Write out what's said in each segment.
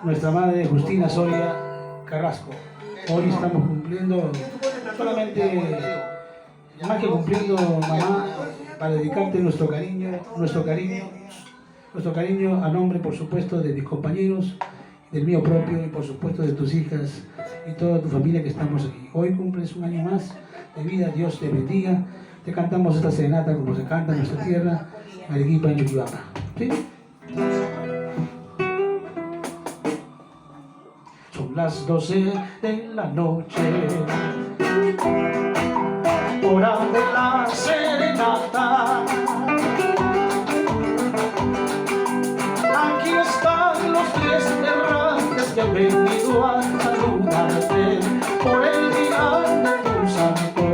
nuestra madre Justina Soria Carrasco. Hoy estamos cumpliendo, solamente, más que cumpliendo, mamá, para dedicarte nuestro cariño a nombre, por supuesto, de mis compañeros, del mío propio y, por supuesto, de tus hijas y toda tu familia que estamos aquí. Hoy cumples un año más de vida, Dios te bendiga. Te cantamos esta serenata como se canta en nuestra tierra, Arequipa, en Chuquibamba. ¿Sí? Son las 12 de la noche, hora de la serenata. Aquí están los tres errantes que han venido a saludarte por el día de tu santo.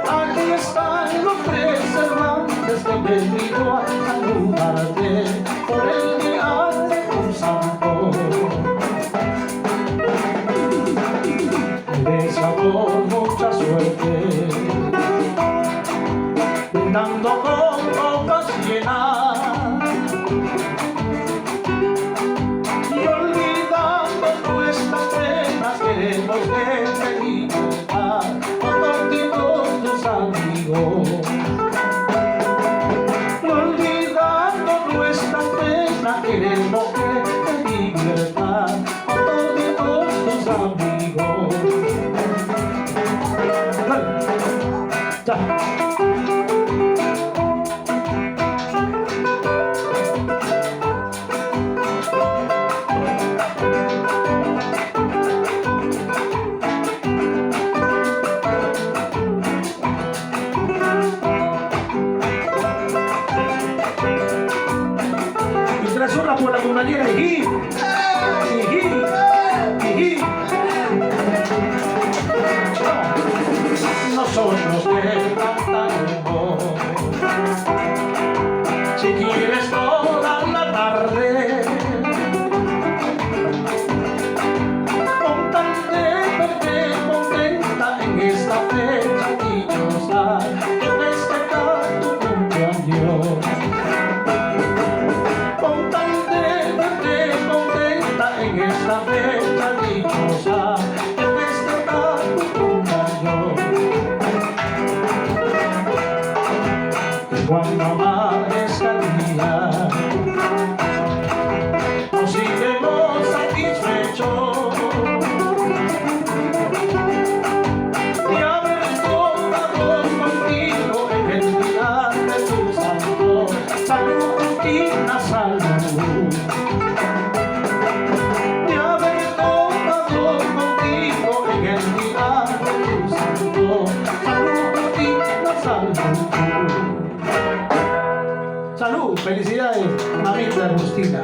Aquí están los tres errantes que han venido a saludarte por el día de tu santo. Les deseo mucha suerte, brindando con copas llenas y olvidando nuestras penas. Queremos que te libertad con todos tus amigos. Y olvidando nuestras penas, queremos que te libertad con todos tus amigos. Una por la comunidad y nosotros te cantaremos, si quieres, toda la tarde, con tal de verte contenta en esta fecha dichosa que festejar tu cumpleaños. En esta fecha dichosa que festejar tu cumpleaños. Y cuando amanezca el día, nos iremos satisfechos de haber estado contigo en el día de tu santo. Salud, Justina, salud. Salud, felicidades, mamita Justina.